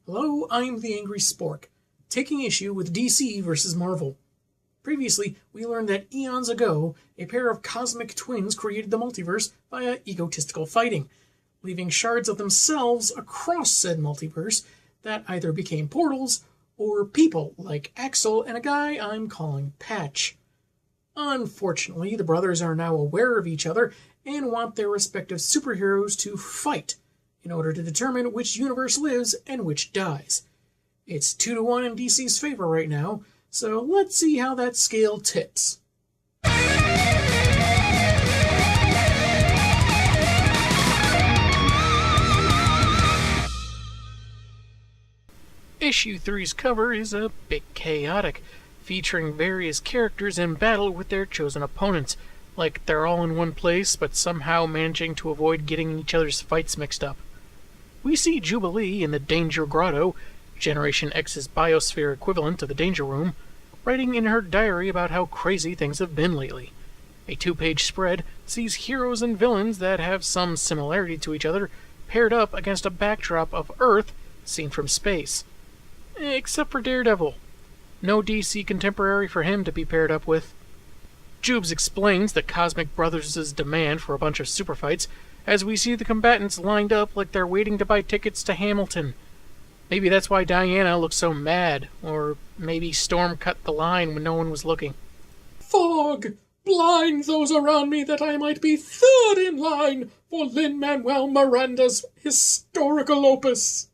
Hello, I'm the Angry Spork, taking issue with DC vs. Marvel. Previously, we learned that eons ago, a pair of cosmic twins created the multiverse via egotistical fighting, leaving shards of themselves across said multiverse that either became portals or people like Axel and a guy I'm calling Patch. Unfortunately, the brothers are now aware of each other and want their respective superheroes to fight in order to determine which universe lives and which dies. It's 2-1 in DC's favor right now, so let's see how that scale tips. Issue 3's cover is a bit chaotic, featuring various characters in battle with their chosen opponents, like they're all in one place but somehow managing to avoid getting each other's fights mixed up. We see Jubilee in the Danger Grotto, Generation X's biosphere equivalent to the Danger Room, writing in her diary about how crazy things have been lately. A 2-page spread sees heroes and villains that have some similarity to each other paired up against a backdrop of Earth seen from space. Except for Daredevil. No DC contemporary for him to be paired up with. Jubes explains the Cosmic Brothers' demand for a bunch of super fights as we see the combatants lined up like they're waiting to buy tickets to Hamilton. Maybe that's why Diana looks so mad, or maybe Storm cut the line when no one was looking. Fog! Blind those around me that I might be third in line for Lin-Manuel Miranda's historical opus.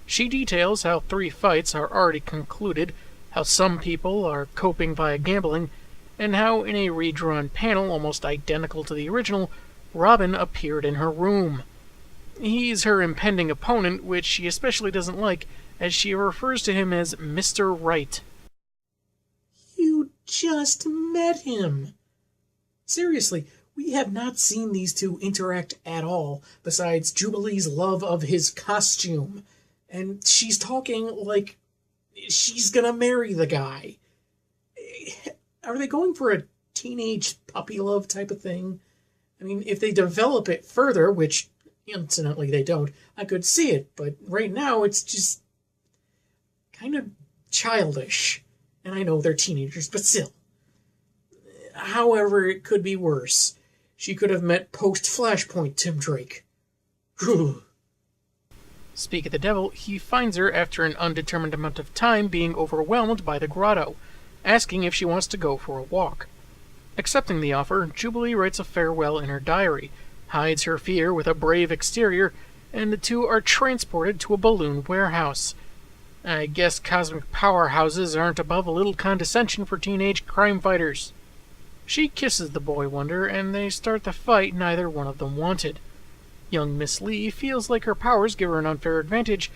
She details how 3 fights are already concluded, how some people are coping via gambling, and how in a redrawn panel almost identical to the original, Robin appeared in her room. He's her impending opponent, which she especially doesn't like, as she refers to him as Mr. Right. You just met him. Seriously, we have not seen these two interact at all, besides Jubilee's love of his costume. And she's talking like she's gonna marry the guy. Are they going for a teenage puppy love type of thing? I mean, if they develop it further, which incidentally they don't, I could see it, but right now it's just kind of childish. And I know they're teenagers, but still. However, it could be worse. She could have met post-Flashpoint Tim Drake. Speak of the devil, he finds her after an undetermined amount of time being overwhelmed by the grotto, asking if she wants to go for a walk. Accepting the offer, Jubilee writes a farewell in her diary, hides her fear with a brave exterior, and the two are transported to a balloon warehouse. I guess cosmic powerhouses aren't above a little condescension for teenage crime fighters. She kisses the boy wonder, and they start the fight neither one of them wanted. Young Miss Lee feels like her powers give her an unfair advantage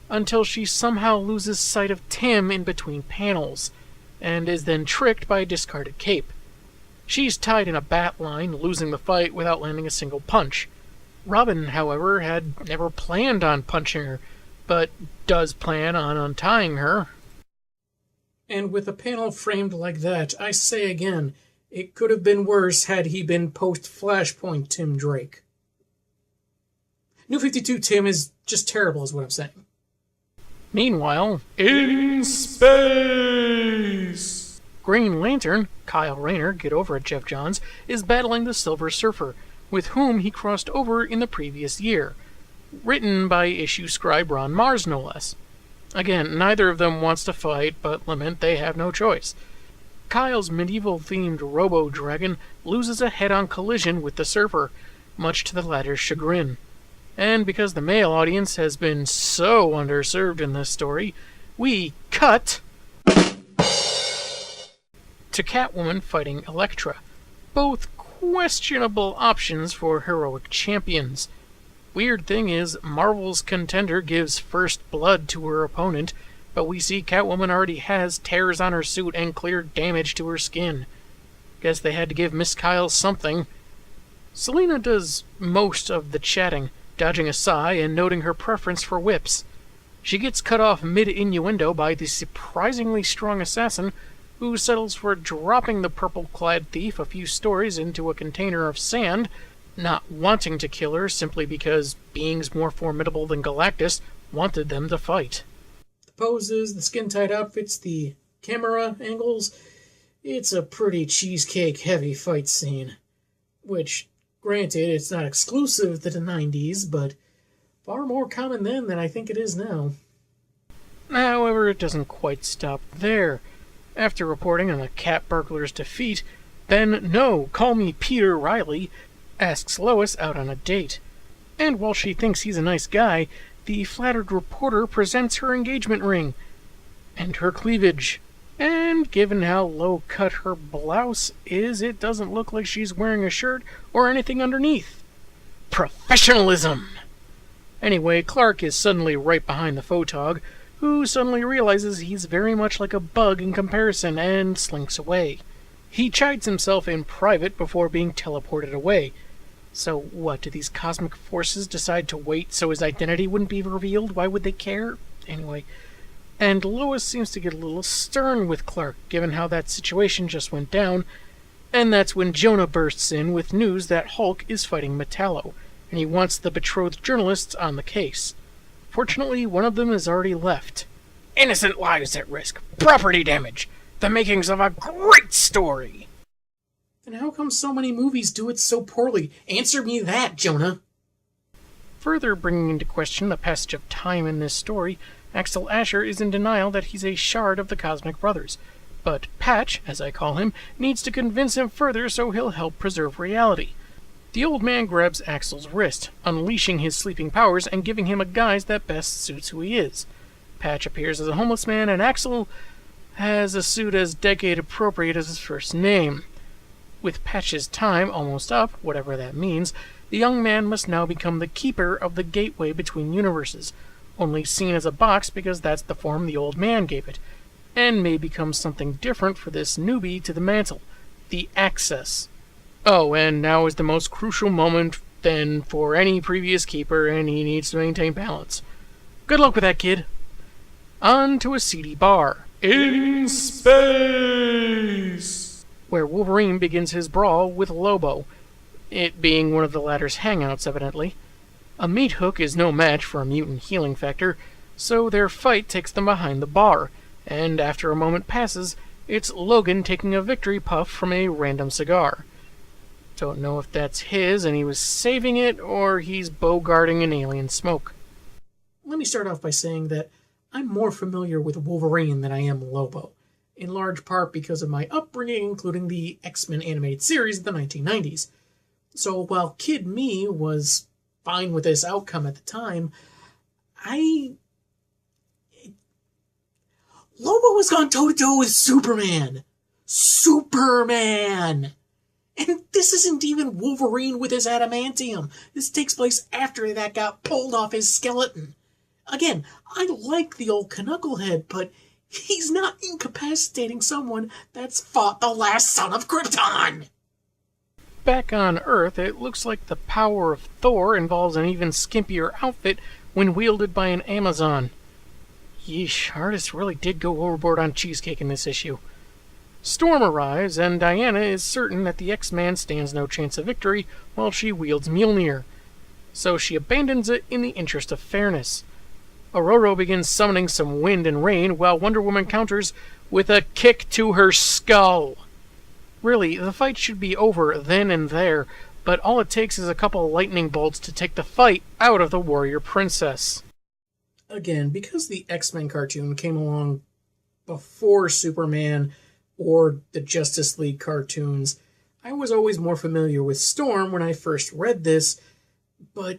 until she somehow loses sight of Tim in between panels, and is then tricked by a discarded cape. She's tied in a bat line, losing the fight without landing a single punch. Robin, however, had never planned on punching her, but does plan on untying her. And with a panel framed like that, I say again, it could have been worse had he been post-Flashpoint Tim Drake. New 52 Tim is just terrible is what I'm saying. Meanwhile, in space! Green Lantern, Kyle Rayner, get over it Jeff Johns, is battling the Silver Surfer, with whom he crossed over in the previous year. Written by issue scribe Ron Mars, no less. Again, neither of them wants to fight, but lament they have no choice. Kyle's medieval-themed Robo-Dragon loses a head-on collision with the Surfer, much to the latter's chagrin. And because the male audience has been so underserved in this story, we cut to Catwoman fighting Elektra. Both questionable options for heroic champions. Weird thing is, Marvel's contender gives first blood to her opponent, but we see Catwoman already has tears on her suit and clear damage to her skin. Guess they had to give Miss Kyle something. Selina does most of the chatting, dodging a sigh and noting her preference for whips. She gets cut off mid-innuendo by the surprisingly strong assassin, who settles for dropping the purple-clad thief a few stories into a container of sand, not wanting to kill her simply because beings more formidable than Galactus wanted them to fight. The poses, the skin-tight outfits, the camera angles, it's a pretty cheesecake-heavy fight scene. Which, granted, it's not exclusive to the 90s, but far more common then than I think it is now. However, it doesn't quite stop there. After reporting on the cat burglar's defeat, Ben No, Call Me Peter Riley asks Lois out on a date. And while she thinks he's a nice guy, the flattered reporter presents her engagement ring and her cleavage. And given how low-cut her blouse is, it doesn't look like she's wearing a shirt or anything underneath. Professionalism! Anyway, Clark is suddenly right behind the photog, who suddenly realizes he's very much like a bug in comparison and slinks away. He chides himself in private before being teleported away. So what, do these cosmic forces decide to wait so his identity wouldn't be revealed? Why would they care? Anyway. And Lois seems to get a little stern with Clark, given how that situation just went down, and that's when Jonah bursts in with news that Hulk is fighting Metallo, and he wants the betrothed journalists on the case. Fortunately, one of them has already left. Innocent lives at risk. Property damage. The makings of a great story. Then how come so many movies do it so poorly? Answer me that, Jonah. Further bringing into question the passage of time in this story, Axel Asher is in denial that he's a shard of the Cosmic Brothers. But Patch, as I call him, needs to convince him further so he'll help preserve reality. The old man grabs Axel's wrist, unleashing his sleeping powers and giving him a guise that best suits who he is. Patch appears as a homeless man, and Axel has a suit as decade-appropriate as his first name. With Patch's time almost up, whatever that means, the young man must now become the keeper of the gateway between universes, only seen as a box because that's the form the old man gave it, and may become something different for this newbie to the mantle, the Access. Oh, and now is the most crucial moment then for any previous keeper, and he needs to maintain balance. Good luck with that, kid. On to a seedy bar. In space! Where Wolverine begins his brawl with Lobo, it being one of the latter's hangouts, evidently. A meat hook is no match for a mutant healing factor, so their fight takes them behind the bar, and after a moment passes, it's Logan taking a victory puff from a random cigar. Don't know if that's his and he was saving it, or he's bogarting an alien smoke. Let me start off by saying that I'm more familiar with Wolverine than I am Lobo, in large part because of my upbringing, including the X-Men animated series of the 1990s. So while kid me was fine with this outcome at the time, Lobo has gone toe-to-toe with Superman! Superman! And this isn't even Wolverine with his adamantium. This takes place after that got pulled off his skeleton. Again, I like the old Knucklehead, but he's not incapacitating someone that's fought the last son of Krypton. Back on Earth, it looks like the power of Thor involves an even skimpier outfit when wielded by an Amazon. Yeesh, artists really did go overboard on cheesecake in this issue. Storm arrives, and Diana is certain that the X-Man stands no chance of victory while she wields Mjolnir, so she abandons it in the interest of fairness. Aurora begins summoning some wind and rain while Wonder Woman counters with a kick to her skull. Really, the fight should be over then and there, but all it takes is a couple lightning bolts to take the fight out of the warrior princess. Again, because the X-Men cartoon came along before Superman or the Justice League cartoons, I was always more familiar with Storm when I first read this, but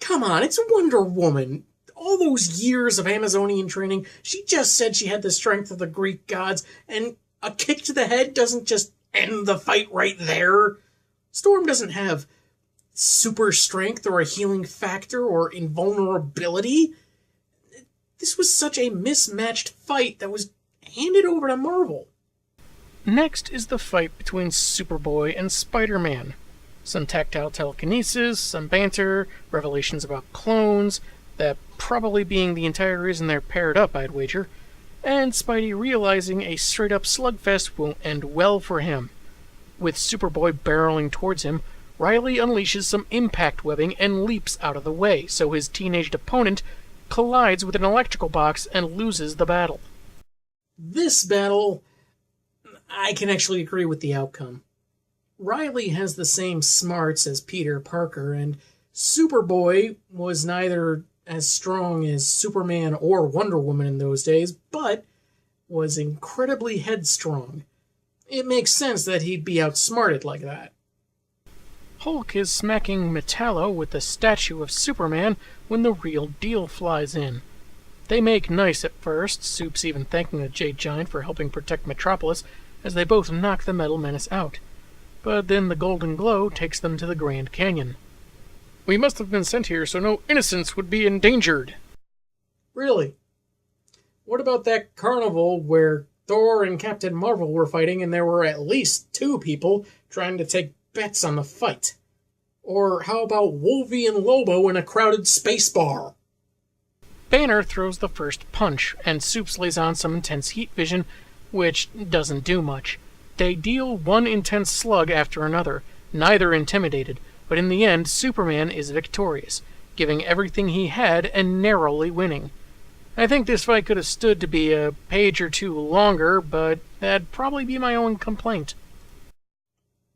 come on, it's Wonder Woman. All those years of Amazonian training, she just said she had the strength of the Greek gods, and a kick to the head doesn't just end the fight right there. Storm doesn't have super strength or a healing factor or invulnerability. This was such a mismatched fight that was handed over to Marvel. Next is the fight between Superboy and Spider-Man. Some tactile telekinesis, some banter, revelations about clones, that probably being the entire reason they're paired up, I'd wager, and Spidey realizing a straight-up slugfest won't end well for him. With Superboy barreling towards him, Riley unleashes some impact webbing and leaps out of the way, so his teenaged opponent collides with an electrical box and loses the battle. This battle, I can actually agree with the outcome. Riley has the same smarts as Peter Parker, and Superboy was neither as strong as Superman or Wonder Woman in those days, but was incredibly headstrong. It makes sense that he'd be outsmarted like that. Hulk is smacking Metallo with the statue of Superman when the real deal flies in. They make nice at first, Soup's even thanking the Jade Giant for helping protect Metropolis as they both knock the Metal Menace out. But then the golden glow takes them to the Grand Canyon. We must have been sent here so no innocents would be endangered. Really? What about that carnival where Thor and Captain Marvel were fighting and there were at least 2 people trying to take bets on the fight? Or how about Wolvie and Lobo in a crowded space bar? Banner throws the first punch, and Soups lays on some intense heat vision, which doesn't do much. They deal one intense slug after another, neither intimidated, but in the end Superman is victorious, giving everything he had and narrowly winning. I think this fight could have stood to be a page or 2 longer, but that'd probably be my own complaint.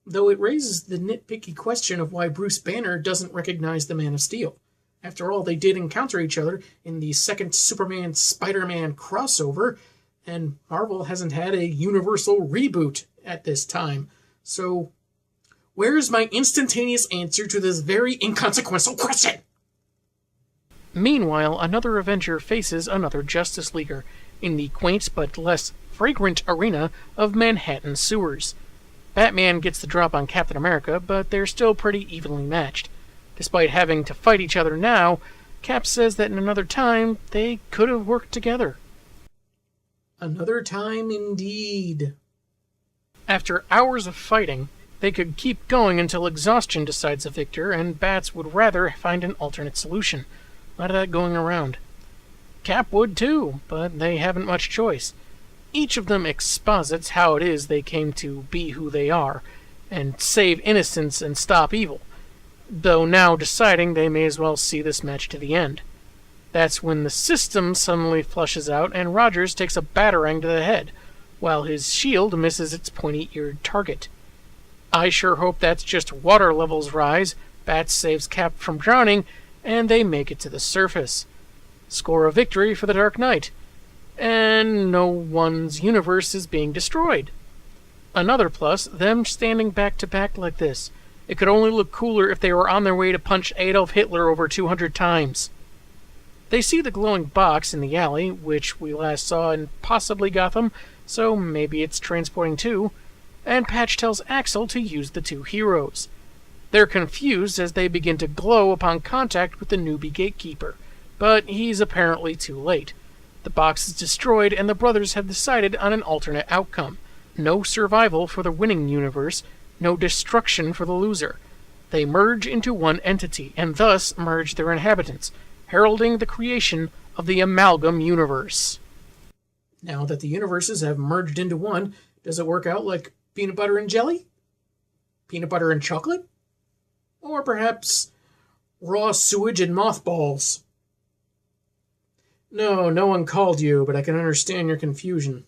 Though it raises the nitpicky question of why Bruce Banner doesn't recognize the Man of Steel. After all, they did encounter each other in the second Superman-Spider-Man crossover, and Marvel hasn't had a universal reboot at this time. So, where's my instantaneous answer to this very inconsequential question? Meanwhile, another Avenger faces another Justice Leaguer in the quaint but less fragrant arena of Manhattan sewers. Batman gets the drop on Captain America, but they're still pretty evenly matched. Despite having to fight each other now, Cap says that in another time, they could have worked together. Another time indeed. After hours of fighting, they could keep going until exhaustion decides the victor, and Bats would rather find an alternate solution. A lot of that going around. Cap would too, but they haven't much choice. Each of them exposits how it is they came to be who they are, and save innocence and stop evil, though now deciding they may as well see this match to the end. That's when the system suddenly flushes out and Rogers takes a batarang to the head, while his shield misses its pointy-eared target. I sure hope that's just water levels rise, Bats saves Cap from drowning, and they make it to the surface. Score a victory for the Dark Knight. And no one's universe is being destroyed. Another plus, them standing back to back like this. It could only look cooler if they were on their way to punch Adolf Hitler over 200 times. They see the glowing box in the alley, which we last saw in possibly Gotham, so maybe it's transporting too, and Patch tells Axel to use the 2 heroes. They're confused as they begin to glow upon contact with the newbie gatekeeper, but he's apparently too late. The box is destroyed, and the brothers have decided on an alternate outcome. No survival for the winning universe, no destruction for the loser. They merge into one entity, and thus merge their inhabitants, heralding the creation of the Amalgam Universe. Now that the universes have merged into one, does it work out like peanut butter and jelly? Peanut butter and chocolate? Or perhaps raw sewage and mothballs? No one called you, but I can understand your confusion.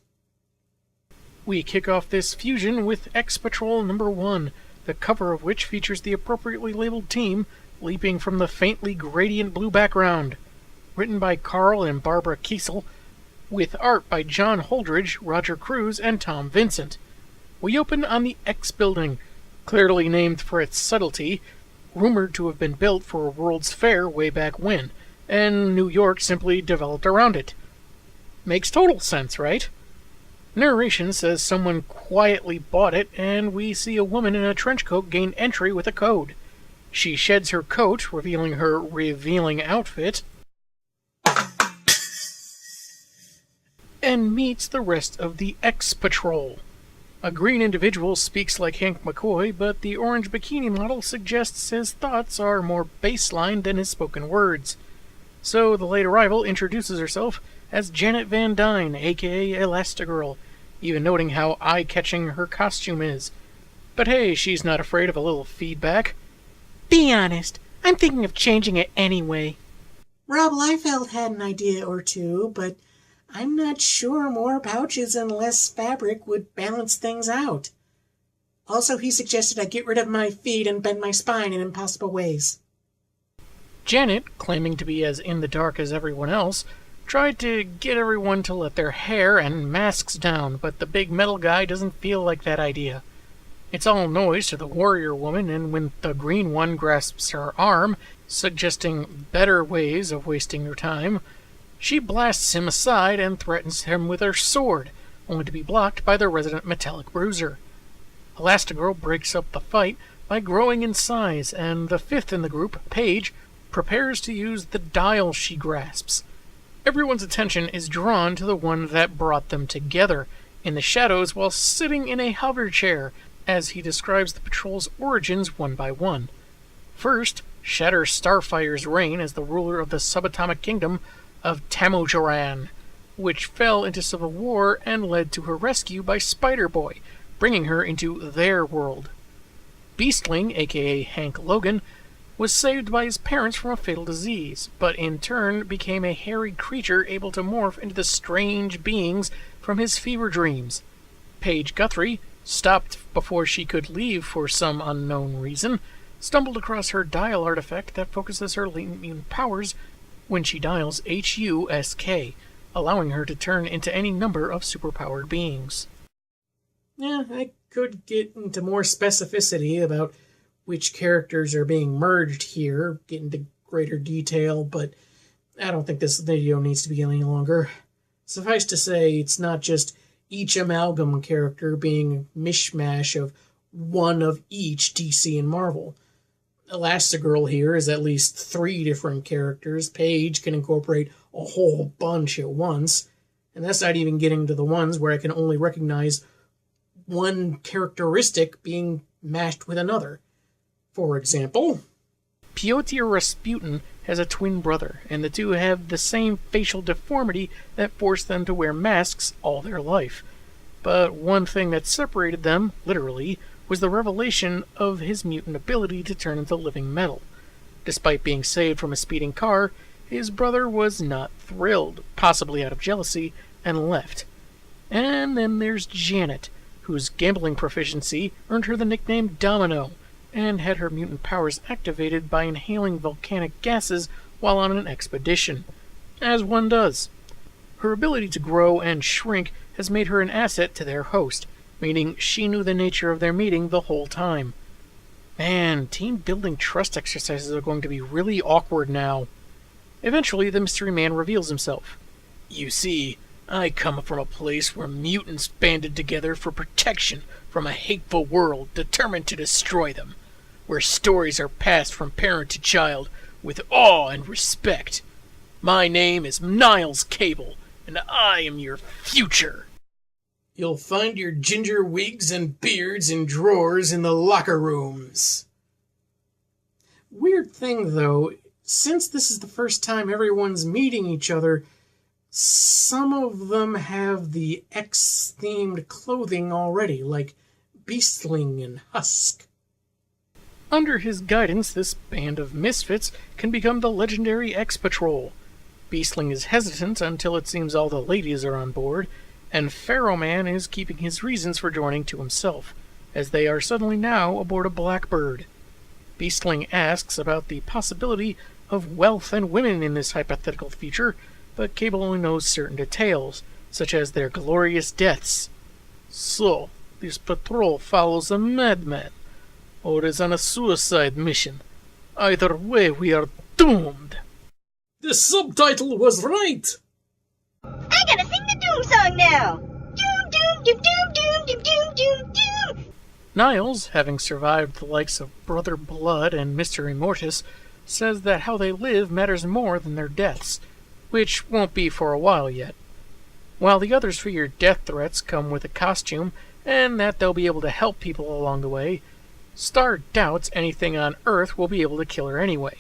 We kick off this fusion with X-Patrol number 1, the cover of which features the appropriately labeled team leaping from the faintly gradient blue background. Written by Carl and Barbara Kiesel, with art by John Holdridge, Roger Cruz, and Tom Vincent. We open on the X Building, clearly named for its subtlety, rumored to have been built for a World's Fair way back when, and New York simply developed around it. Makes total sense, right? Narration says someone quietly bought it, and we see a woman in a trench coat gain entry with a code. She sheds her coat, revealing her revealing outfit, and meets the rest of the X-Patrol. A green individual speaks like Hank McCoy, but the orange bikini model suggests his thoughts are more baseline than his spoken words. So the late arrival introduces herself as Janet Van Dyne, aka Elasti-Girl, even noting how eye-catching her costume is. But hey, she's not afraid of a little feedback. Be honest. I'm thinking of changing it anyway. Rob Liefeld had an idea or two, but I'm not sure more pouches and less fabric would balance things out. Also, he suggested I get rid of my feet and bend my spine in impossible ways. Janet, claiming to be as in the dark as everyone else, tried to get everyone to let their hair and masks down, but the big metal guy doesn't feel like that idea. It's all noise to the warrior woman, and when the green one grasps her arm, suggesting better ways of wasting her time, she blasts him aside and threatens him with her sword, only to be blocked by the resident metallic bruiser. Elasti-Girl breaks up the fight by growing in size, and the fifth in the group, Paige, prepares to use the dial she grasps. Everyone's attention is drawn to the one that brought them together, in the shadows while sitting in a hover chair, as he describes the patrol's origins one by one. First, Shatter Starfire's reign as the ruler of the subatomic kingdom of Tamojaran, which fell into civil war and led to her rescue by Spider-Boy, bringing her into their world. Beastling, aka Hank Logan, was saved by his parents from a fatal disease, but in turn became a hairy creature able to morph into the strange beings from his fever dreams. Paige Guthrie, stopped before she could leave for some unknown reason, stumbled across her dial artifact that focuses her latent mutant powers when she dials HUSK, allowing her to turn into any number of superpowered beings. Yeah, I could get into more specificity about which characters are being merged here, get into greater detail, but I don't think this video needs to be any longer. Suffice to say, it's not just each amalgam character being a mishmash of one of each DC and Marvel. Elasti-Girl here is at least 3 different characters. Paige can incorporate a whole bunch at once, and that's not even getting to the ones where I can only recognize one characteristic being mashed with another. For example, Pyotr Rasputin has a twin brother, and the two have the same facial deformity that forced them to wear masks all their life. But one thing that separated them, literally, was the revelation of his mutant ability to turn into living metal. Despite being saved from a speeding car, his brother was not thrilled, possibly out of jealousy, and left. And then there's Janet, whose gambling proficiency earned her the nickname Domino, and had her mutant powers activated by inhaling volcanic gases while on an expedition. As one does. Her ability to grow and shrink has made her an asset to their host, meaning she knew the nature of their meeting the whole time. Man, team-building trust exercises are going to be really awkward now. Eventually, the mystery man reveals himself. You see, I come from a place where mutants banded together for protection from a hateful world determined to destroy them, where stories are passed from parent to child with awe and respect. My name is Niles Cable, and I am your future. You'll find your ginger wigs and beards in drawers in the locker rooms. Weird thing, though, since this is the first time everyone's meeting each other, some of them have the X-themed clothing already, like Beastling and Husk. Under his guidance, this band of misfits can become the legendary X-Patrol. Beastling is hesitant until it seems all the ladies are on board, and Pharaoh Man is keeping his reasons for joining to himself, as they are suddenly now aboard a Blackbird. Beastling asks about the possibility of wealth and women in this hypothetical future, but Cable only knows certain details, such as their glorious deaths. So, this patrol follows a madman, or is on a suicide mission. Either way, we are doomed. The subtitle was right! I gotta sing the Doom song now! Doom, doom, doom, doom, doom, doom, doom, doom, doom! Niles, having survived the likes of Brother Blood and Mystery Mortis, says that how they live matters more than their deaths, which won't be for a while yet. While the others figure death threats come with a costume, and that they'll be able to help people along the way, Star doubts anything on Earth will be able to kill her anyway.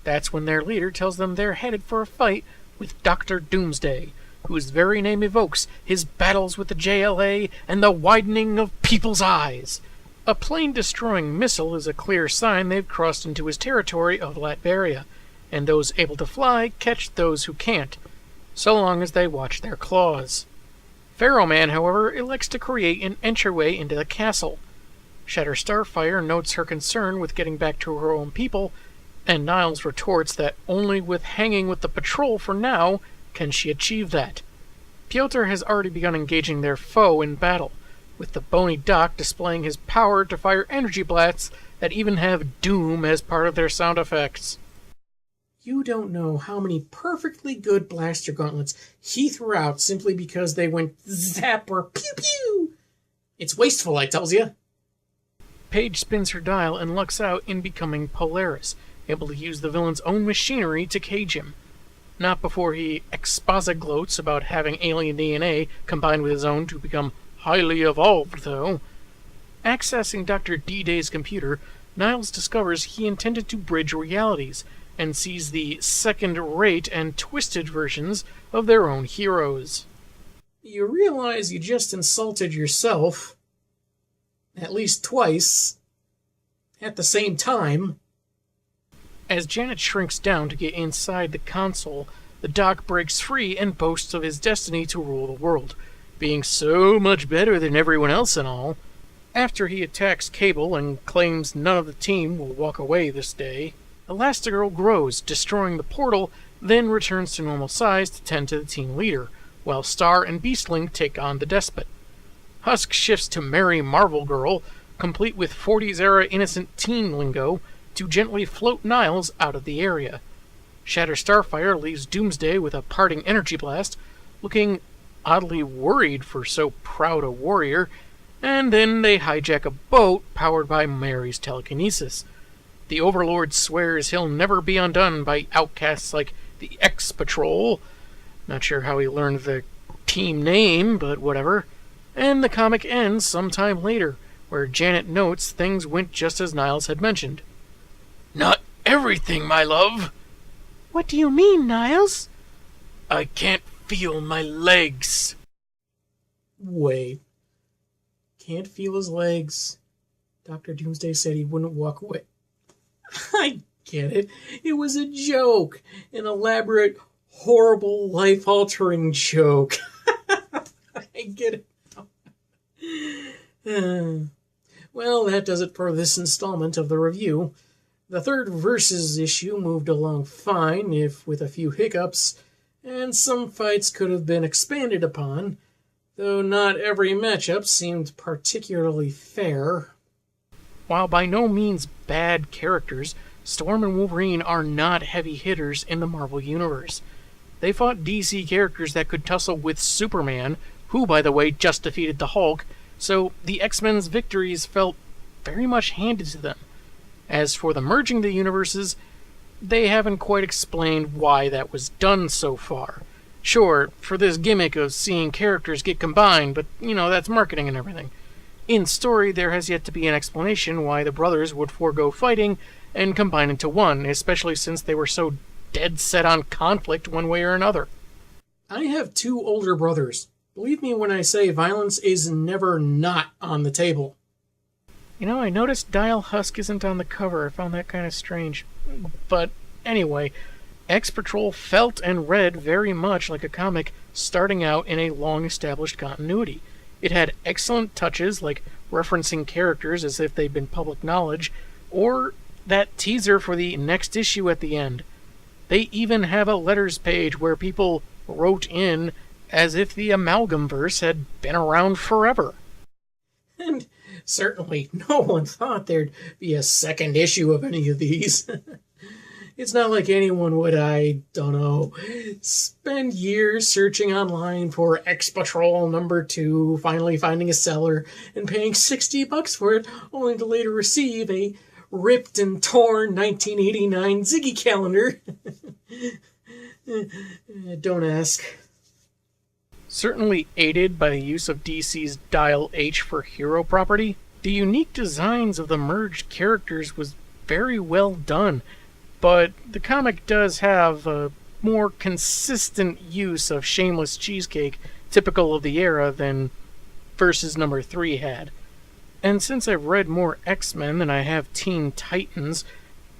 That's when their leader tells them they're headed for a fight with Dr. Doomsday, whose very name evokes his battles with the JLA and the widening of people's eyes. A plane-destroying missile is a clear sign they've crossed into his territory of Latveria, and those able to fly catch those who can't, so long as they watch their claws. Pharaoh Man, however, elects to create an entryway into the castle. Shatter Starfire notes her concern with getting back to her own people, and Niles retorts that only with hanging with the patrol for now can she achieve that. Piotr has already begun engaging their foe in battle, with the bony Doc displaying his power to fire energy blasts that even have Doom as part of their sound effects. You don't know how many perfectly good blaster gauntlets he threw out simply because they went zap or pew pew. It's wasteful, I tells you. Paige spins her dial and lucks out in becoming Polaris, able to use the villain's own machinery to cage him. Not before he exposigloats about having alien DNA combined with his own to become highly evolved, though. Accessing Dr. D-Day's computer, Niles discovers he intended to bridge realities, and sees the second-rate and twisted versions of their own heroes. You realize you just insulted yourself at least twice at the same time. As Janet shrinks down to get inside the console, the Doc breaks free and boasts of his destiny to rule the world, being so much better than everyone else and all. After he attacks Cable and claims none of the team will walk away this day, Elasti-Girl grows, destroying the portal, then returns to normal size to tend to the team leader, while Star and Beastling take on the Despot. Husk shifts to Merry Marvel Girl, complete with 40s-era innocent teen lingo, to gently float Niles out of the area. Shatter Starfire leaves Doomsday with a parting energy blast, looking oddly worried for so proud a warrior, and then they hijack a boat powered by Mary's telekinesis. The Overlord swears he'll never be undone by outcasts like the X-Patrol. Not sure how he learned the team name, but whatever. And the comic ends sometime later, where Janet notes things went just as Niles had mentioned. "Not everything, my love." What do you mean, Niles? "I can't feel my legs." Wait. Can't feel his legs. Dr. Doomsday said he wouldn't walk away. I get it. It was a joke. An elaborate, horrible, life-altering joke. I get it. Well, that does it for this installment of the review. The third Versus issue moved along fine, if with a few hiccups, and some fights could have been expanded upon, though not every matchup seemed particularly fair. While by no means bad characters, Storm and Wolverine are not heavy hitters in the Marvel Universe. They fought DC characters that could tussle with Superman, who, by the way, just defeated the Hulk, so the X-Men's victories felt very much handed to them. As for the merging the universes, they haven't quite explained why that was done so far. Sure, for this gimmick of seeing characters get combined, but, that's marketing and everything. In story, there has yet to be an explanation why the brothers would forego fighting and combine into one, especially since they were so dead set on conflict one way or another. I have two older brothers. Believe me when I say violence is never not on the table. I noticed Dial Husk isn't on the cover. I found that kind of strange. But anyway, X-Patrol felt and read very much like a comic starting out in a long-established continuity. It had excellent touches, like referencing characters as if they'd been public knowledge, or that teaser for the next issue at the end. They even have a letters page where people wrote in as if the Amalgamverse had been around forever. And certainly no one thought there'd be a second issue of any of these. It's not like anyone would, spend years searching online for X-Patrol #2, finally finding a seller and paying $60 for it, only to later receive a ripped and torn 1989 Ziggy calendar. Don't ask. Certainly aided by the use of DC's Dial H for hero property, the unique designs of the merged characters was very well done, but the comic does have a more consistent use of shameless cheesecake typical of the era than Versus #3 had. And since I've read more X-Men than I have Teen Titans,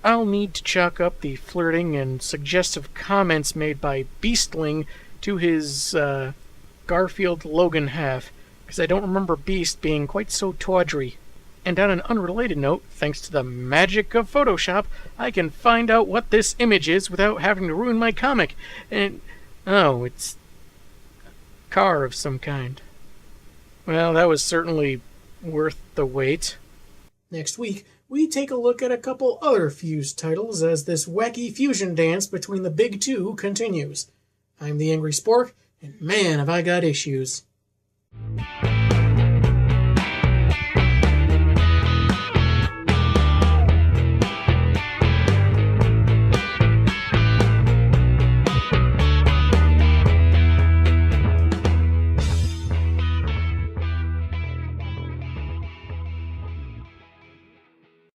I'll need to chalk up the flirting and suggestive comments made by Beastling to his Garfield Logan half, because I don't remember Beast being quite so tawdry. And on an unrelated note, thanks to the magic of Photoshop, I can find out what this image is without having to ruin my comic. And, oh, it's a car of some kind. Well, that was certainly worth the wait. Next week, we take a look at a couple other Fuse titles as this wacky fusion dance between the big two continues. I'm the Angry Spork, and man, have I got issues.